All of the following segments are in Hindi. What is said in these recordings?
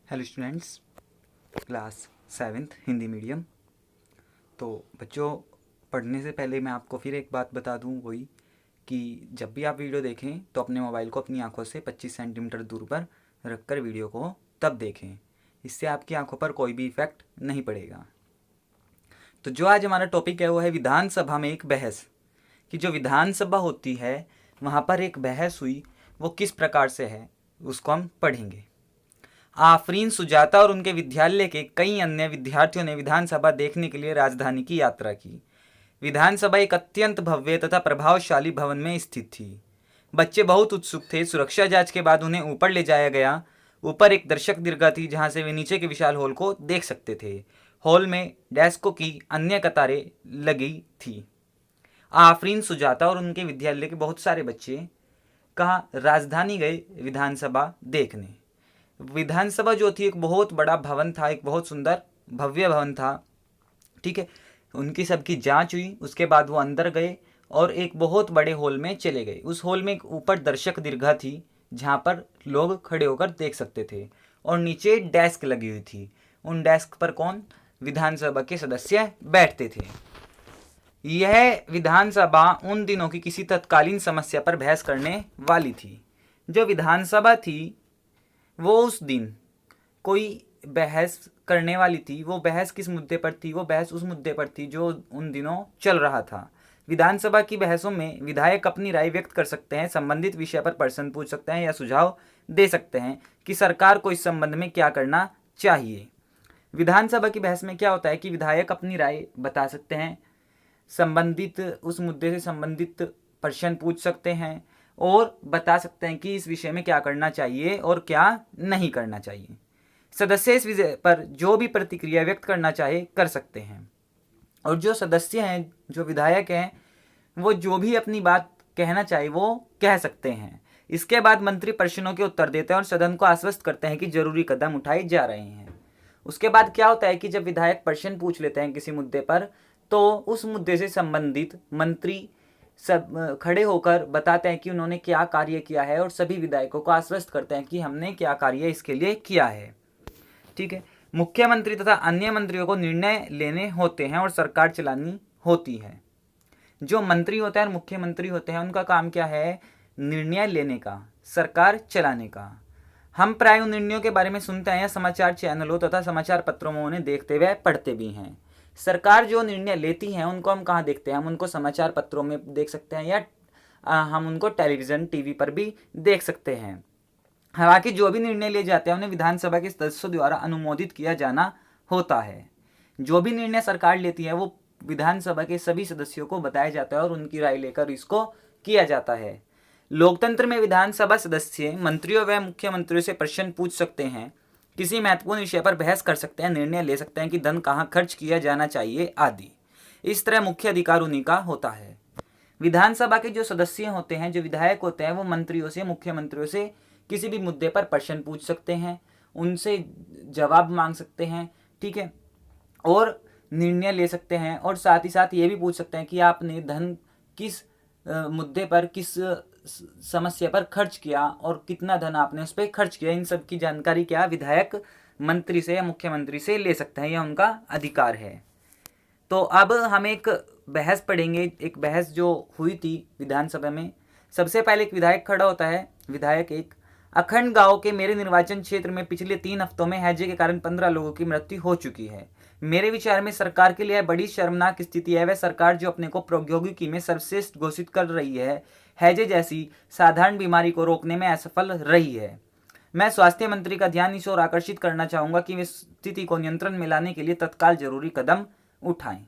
Hello students, class 7th Hindi medium. तो बच्चों, पढ़ने से पहले मैं आपको फिर एक बात बता दूं, वही कि जब भी आप वीडियो देखें तो अपने मोबाइल को अपनी आंखों से 25 सेंटीमीटर दूर पर रखकर वीडियो को तब देखें। इससे आपकी आंखों पर कोई भी इफ़ेक्ट नहीं पड़ेगा। तो जो आज हमारा टॉपिक है वो है विधानसभा में एक बहस। कि जो विधानसभा होती है वहाँ पर एक बहस हुई, वो किस प्रकार से है उसको हम पढ़ेंगे। आफरीन सुजाता और उनके विद्यालय के कई अन्य विद्यार्थियों ने विधानसभा देखने के लिए राजधानी की यात्रा की। विधानसभा एक अत्यंत भव्य तथा प्रभावशाली भवन में स्थित थी। बच्चे बहुत उत्सुक थे। सुरक्षा जांच के बाद उन्हें ऊपर ले जाया गया। ऊपर एक दर्शक दीर्घा थी जहां से वे नीचे के विशाल हॉल को देख सकते थे। हॉल में डेस्कों की अन्य कतारें लगी थी। आफरीन सुजाता और उनके विद्यालय के बहुत सारे बच्चे कहाँ राजधानी गए विधानसभा देखने। विधानसभा जो थी एक बहुत बड़ा भवन था, एक बहुत सुंदर भव्य भवन था। ठीक है, उनकी सबकी जांच हुई, उसके बाद वो अंदर गए और एक बहुत बड़े हॉल में चले गए। उस हॉल में एक ऊपर दर्शक दीर्घा थी जहाँ पर लोग खड़े होकर देख सकते थे और नीचे डेस्क लगी हुई थी। उन डेस्क पर कौन? विधानसभा के सदस्य बैठते थे। यह विधानसभा उन दिनों की किसी तत्कालीन समस्या पर बहस करने वाली थी। जो विधानसभा थी वो उस दिन कोई बहस करने वाली थी। वो बहस किस मुद्दे पर थी? वो बहस उस मुद्दे पर थी जो उन दिनों चल रहा था। विधानसभा की बहसों में विधायक अपनी राय व्यक्त कर सकते हैं, संबंधित विषय पर प्रश्न पूछ सकते हैं या सुझाव दे सकते हैं कि सरकार को इस संबंध में क्या करना चाहिए। विधानसभा की बहस में क्या होता है कि विधायक अपनी राय बता सकते हैं, संबंधित उस मुद्दे से संबंधित प्रश्न पूछ सकते हैं और बता सकते हैं कि इस विषय में क्या करना चाहिए और क्या नहीं करना चाहिए। सदस्य इस विषय पर जो भी प्रतिक्रिया व्यक्त करना चाहे कर सकते हैं और जो सदस्य हैं, जो विधायक हैं, वो जो भी अपनी बात कहना चाहे वो कह सकते हैं। इसके बाद मंत्री प्रश्नों के उत्तर देते हैं और सदन को आश्वस्त करते हैं कि जरूरी कदम उठाए जा रहे हैं। उसके बाद क्या होता है कि जब विधायक प्रश्न पूछ लेते हैं किसी मुद्दे पर, तो उस मुद्दे से संबंधित मंत्री सब खड़े होकर बताते हैं कि उन्होंने क्या कार्य किया है और सभी विधायकों को आश्वस्त करते हैं कि हमने क्या कार्य इसके लिए किया है। ठीक है, मुख्यमंत्री तथा अन्य मंत्रियों को निर्णय लेने होते हैं और सरकार चलानी होती है। जो मंत्री होते हैं और मुख्यमंत्री होते हैं उनका काम क्या है? निर्णय लेने का, सरकार चलाने का। हम प्राय उन निर्णयों के बारे में सुनते हैं या समाचार चैनलों तथा समाचार पत्रों में उन्हें देखते हुए पढ़ते भी हैं। सरकार जो निर्णय लेती है उनको हम कहाँ देखते हैं? हम उनको समाचार पत्रों में देख सकते हैं या हम उनको टेलीविज़न टीवी पर भी देख सकते हैं। हालांकि जो भी निर्णय लिए जाते हैं उन्हें विधानसभा के सदस्यों द्वारा अनुमोदित किया जाना होता है। जो भी निर्णय सरकार लेती है वो विधानसभा के सभी सदस्यों को बताया जाता है और उनकी राय लेकर इसको किया जाता है। लोकतंत्र में विधानसभा सदस्य मंत्रियों व मुख्यमंत्रियों से प्रश्न पूछ सकते हैं, किसी महत्वपूर्ण विषय पर बहस कर सकते हैं, निर्णय ले सकते हैं कि धन कहाँ खर्च किया जाना चाहिए आदि। इस तरह मुख्य अधिकार उन्हीं का होता है। विधानसभा के जो सदस्य होते हैं, जो विधायक होते हैं, वो मंत्रियों से, मुख्यमंत्रियों से किसी भी मुद्दे पर प्रश्न पूछ सकते हैं, उनसे जवाब मांग सकते हैं। ठीक है, और निर्णय ले सकते हैं और साथ ही साथ ये भी पूछ सकते हैं कि आपने धन किस मुद्दे पर, किस समस्या पर खर्च किया और कितना धन आपने उस पर खर्च किया। इन सब की जानकारी क्या विधायक मंत्री से या मुख्यमंत्री से ले सकते हैं, यह उनका अधिकार है। तो अब हम एक बहस पढ़ेंगे, एक बहस जो हुई थी विधानसभा में। सबसे पहले एक विधायक खड़ा होता है। विधायक एक, अखंड गांव के मेरे निर्वाचन क्षेत्र में पिछले 3 हफ्तों में हैजे के कारण 15 लोगों की मृत्यु हो चुकी है। मेरे विचार में सरकार के लिए बड़ी शर्मनाक स्थिति है। वह सरकार जो अपने को प्रौद्योगिकी में सर्वश्रेष्ठ घोषित कर रही है, हैजे जैसी साधारण बीमारी को रोकने में असफल रही है। मैं स्वास्थ्य मंत्री का ध्यान इस ओर आकर्षित करना चाहूँगा कि वे स्थिति को नियंत्रण में लाने के लिए तत्काल जरूरी कदम उठाएं।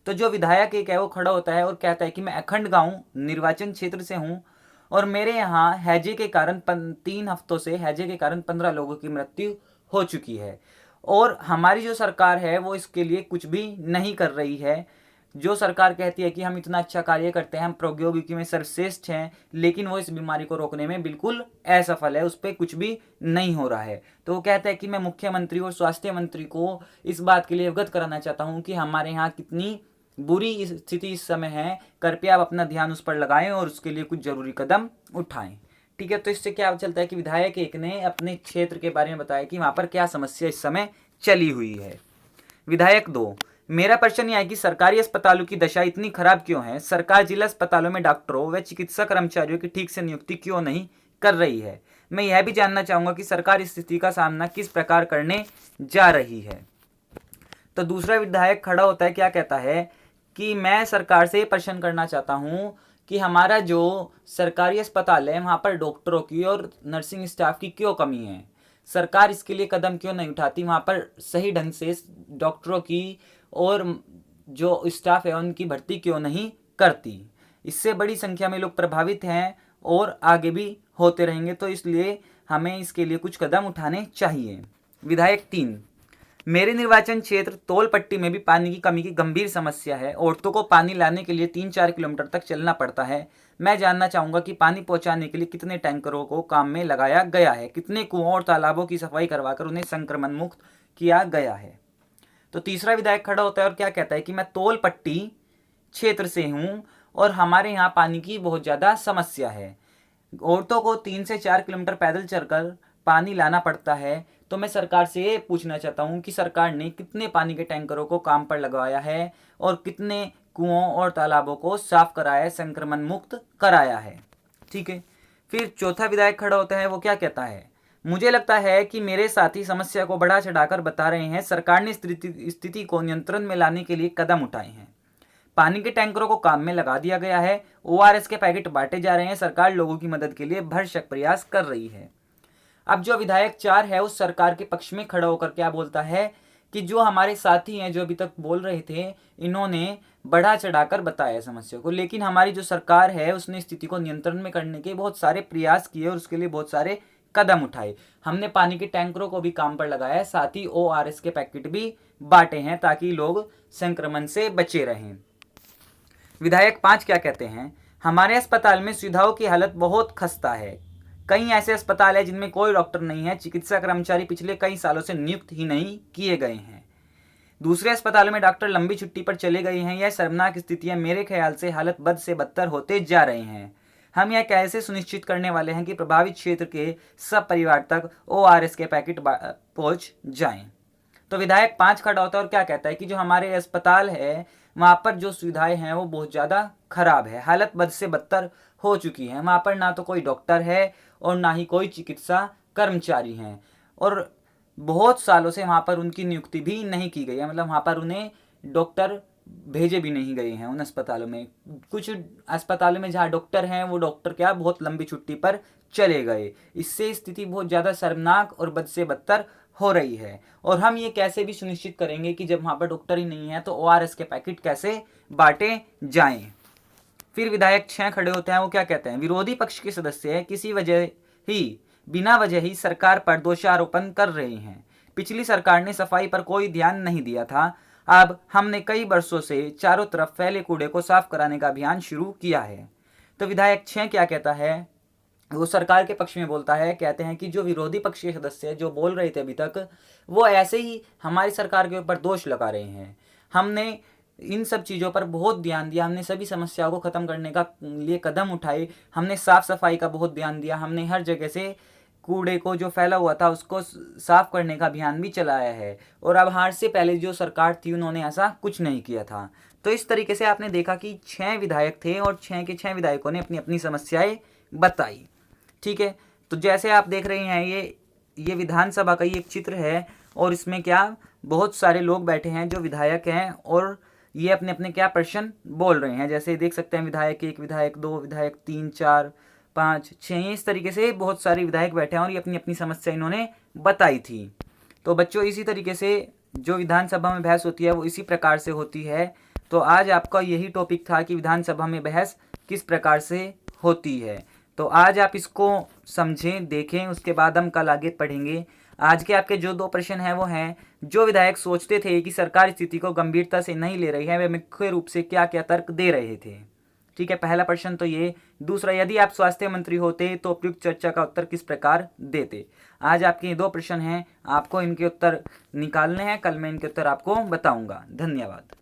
तो जो विधायक एक है वो खड़ा होता है और कहता है कि मैं अखंड गांव निर्वाचन क्षेत्र से हूँ और मेरे यहाँ हैजे के कारण 3 हफ्तों से हैजे के कारण 15 लोगों की मृत्यु हो चुकी है और हमारी जो सरकार है वो इसके लिए कुछ भी नहीं कर रही है। जो सरकार कहती है कि हम इतना अच्छा कार्य करते हैं, हम प्रौद्योगिकी में सर्वश्रेष्ठ हैं, लेकिन वो इस बीमारी को रोकने में बिल्कुल असफल है, उस पर कुछ भी नहीं हो रहा है। तो वो कहता है कि मैं मुख्यमंत्री और स्वास्थ्य मंत्री को इस बात के लिए अवगत कराना चाहता हूँ कि हमारे यहाँ कितनी बुरी स्थिति इस समय है, कृपया आप अपना ध्यान उस पर लगाएं और उसके लिए कुछ जरूरी कदम उठाएं। ठीक है, तो इससे क्या चलता है कि विधायक एक ने अपने क्षेत्र के बारे में बताया कि वहाँ पर क्या समस्या इस समय चली हुई है। विधायक 2, मेरा प्रश्न यह है कि सरकारी अस्पतालों की दशा इतनी खराब क्यों है? सरकार जिला अस्पतालों में डॉक्टरों व चिकित्सा कर्मचारियों की ठीक से नियुक्ति क्यों नहीं कर रही है? मैं यह भी जानना चाहूँगा कि सरकार इस स्थिति का सामना किस प्रकार करने जा रही है। तो दूसरा विधायक खड़ा होता है, क्या कहता है कि मैं सरकार से प्रश्न करना चाहता हूँ कि हमारा जो सरकारी अस्पताल है वहाँ पर डॉक्टरों की और नर्सिंग स्टाफ की क्यों कमी है? सरकार इसके लिए कदम क्यों नहीं उठाती? वहाँ पर सही ढंग से डॉक्टरों की और जो स्टाफ है उनकी भर्ती क्यों नहीं करती? इससे बड़ी संख्या में लोग प्रभावित हैं और आगे भी होते रहेंगे, तो इसलिए हमें इसके लिए कुछ कदम उठाने चाहिए। विधायक 3, मेरे निर्वाचन क्षेत्र तोलपट्टी में भी पानी की कमी की गंभीर समस्या है। औरतों को पानी लाने के लिए 3-4 किलोमीटर तक चलना पड़ता है। मैं जानना चाहूँगा कि पानी पहुँचाने के लिए कितने टैंकरों को काम में लगाया गया है, कितने कुओं और तालाबों की सफाई करवाकर उन्हें संक्रमण मुक्त किया गया है। तो तीसरा विधायक खड़ा होता है और क्या कहता है कि मैं तोलपट्टी क्षेत्र से हूँ और हमारे यहाँ पानी की बहुत ज़्यादा समस्या है। औरतों को 3 से 4 किलोमीटर पैदल चलकर पानी लाना पड़ता है। तो मैं सरकार से ये पूछना चाहता हूँ कि सरकार ने कितने पानी के टैंकरों को काम पर लगवाया है और कितने कुओं और तालाबों को साफ कराया है, संक्रमण मुक्त कराया है। ठीक है, फिर चौथा विधायक खड़ा होता है, वो क्या कहता है, मुझे लगता है कि मेरे साथी समस्या को बढ़ा चढ़ाकर बता रहे हैं। सरकार ने स्थिति को नियंत्रण में लाने के लिए कदम उठाए हैं। पानी के टैंकरों को काम में लगा दिया गया है, ORS के पैकेट बांटे जा रहे हैं, सरकार लोगों की मदद के लिए भरसक प्रयास कर रही है। अब जो विधायक 4 है उस सरकार के पक्ष में खड़ा होकर क्या बोलता है कि जो हमारे साथी हैं जो अभी तक बोल रहे थे, इन्होंने बढ़ा चढ़ाकर बताया समस्या को, लेकिन हमारी जो सरकार है उसने स्थिति को नियंत्रण में करने के बहुत सारे प्रयास किए और उसके लिए बहुत सारे कदम उठाए। हमने पानी के टैंकरों को भी काम पर लगाया है, साथ ही ORS के पैकेट भी बांटे हैं ताकि लोग संक्रमण से बचे रहें। विधायक 5 क्या कहते हैं, हमारे अस्पताल में सुविधाओं की हालत बहुत खस्ता है। कई ऐसे अस्पताल है जिनमें कोई डॉक्टर नहीं है, चिकित्सा कर्मचारी पिछले कई सालों से नियुक्त ही नहीं किए गए हैं। दूसरे अस्पतालों में डॉक्टर लंबी छुट्टी पर चले गए हैं। यह शर्मनाक स्थिति है। मेरे ख्याल से हालत बद से बदतर होते जा रहे हैं। हम यह कैसे सुनिश्चित करने वाले हैं कि प्रभावित क्षेत्र के सब परिवार तक ORS के पैकेट पहुंच जाएं? तो विधायक 5 खड़ा होता है और क्या कहता है कि जो हमारे अस्पताल है वहाँ पर जो सुविधाएं हैं वो बहुत ज़्यादा खराब है, हालत बद से बदतर हो चुकी है। वहाँ पर ना तो कोई डॉक्टर है और ना ही कोई चिकित्सा कर्मचारी हैं और बहुत सालों से वहाँ पर उनकी नियुक्ति भी नहीं की गई है, मतलब वहाँ पर उन्हें डॉक्टर भेजे भी नहीं गए हैं उन अस्पतालों में। कुछ अस्पतालों में जहाँ डॉक्टर हैं वो डॉक्टर क्या बहुत लंबी छुट्टी पर चले गए। इससे स्थिति बहुत ज़्यादा शर्मनाक और बद से बदतर हो रही है। और हम ये कैसे भी सुनिश्चित करेंगे कि जब वहाँ पर डॉक्टर ही नहीं है तो ORS के पैकेट कैसे बांटे जाएं? फिर विधायक 6 खड़े होते हैं, वो क्या कहते हैं, विरोधी पक्ष के सदस्य किसी वजह ही बिना वजह ही सरकार पर दोषारोपण कर रहे हैं। पिछली सरकार ने सफाई पर कोई ध्यान नहीं दिया था। अब हमने कई वर्षों से चारों तरफ फैले कूड़े को साफ कराने का अभियान शुरू किया है। तो विधायक 6 क्या कहता है, वो सरकार के पक्ष में बोलता है, कहते हैं कि जो विरोधी पक्ष के सदस्य जो बोल रहे थे अभी तक, वो ऐसे ही हमारी सरकार के ऊपर दोष लगा रहे हैं। हमने इन सब चीज़ों पर बहुत ध्यान दिया, हमने सभी समस्याओं को ख़त्म करने का लिए कदम उठाए, हमने साफ़ सफाई का बहुत ध्यान दिया, हमने हर जगह से कूड़े को जो फैला हुआ था उसको साफ करने का अभियान भी चलाया है। और अब हार से पहले जो सरकार थी उन्होंने ऐसा कुछ नहीं किया था। तो इस तरीके से आपने देखा कि 6 विधायक थे और 6 के 6 विधायकों ने अपनी अपनी समस्याएं बताई। ठीक है, तो जैसे आप देख रहे हैं ये विधानसभा का ही एक चित्र है और इसमें क्या बहुत सारे लोग बैठे हैं जो विधायक हैं और ये अपने अपने क्या प्रश्न बोल रहे हैं। जैसे देख सकते हैं विधायक 1, विधायक 2, विधायक 3, 4, 5, 6, इस तरीके से बहुत सारे विधायक बैठे हैं और ये अपनी अपनी समस्या इन्होंने बताई थी। तो बच्चों इसी तरीके से जो विधानसभा में बहस होती है वो इसी प्रकार से होती है। तो आज आपका यही टॉपिक था कि विधानसभा में बहस किस प्रकार से होती है। तो आज आप इसको समझें, देखें, उसके बाद हम कल आगे पढ़ेंगे। आज के आपके जो 2 प्रश्न हैं वो हैं, जो विधायक सोचते थे कि सरकार स्थिति को गंभीरता से नहीं ले रही है वे मुख्य रूप से क्या क्या तर्क दे रहे थे। ठीक है, पहला प्रश्न तो ये। दूसरा, यदि आप स्वास्थ्य मंत्री होते तो उपयुक्त चर्चा का उत्तर किस प्रकार देते। आज आपके ये 2 प्रश्न हैं, आपको इनके उत्तर निकालने हैं, कल मैं इनके उत्तर आपको बताऊंगा। धन्यवाद।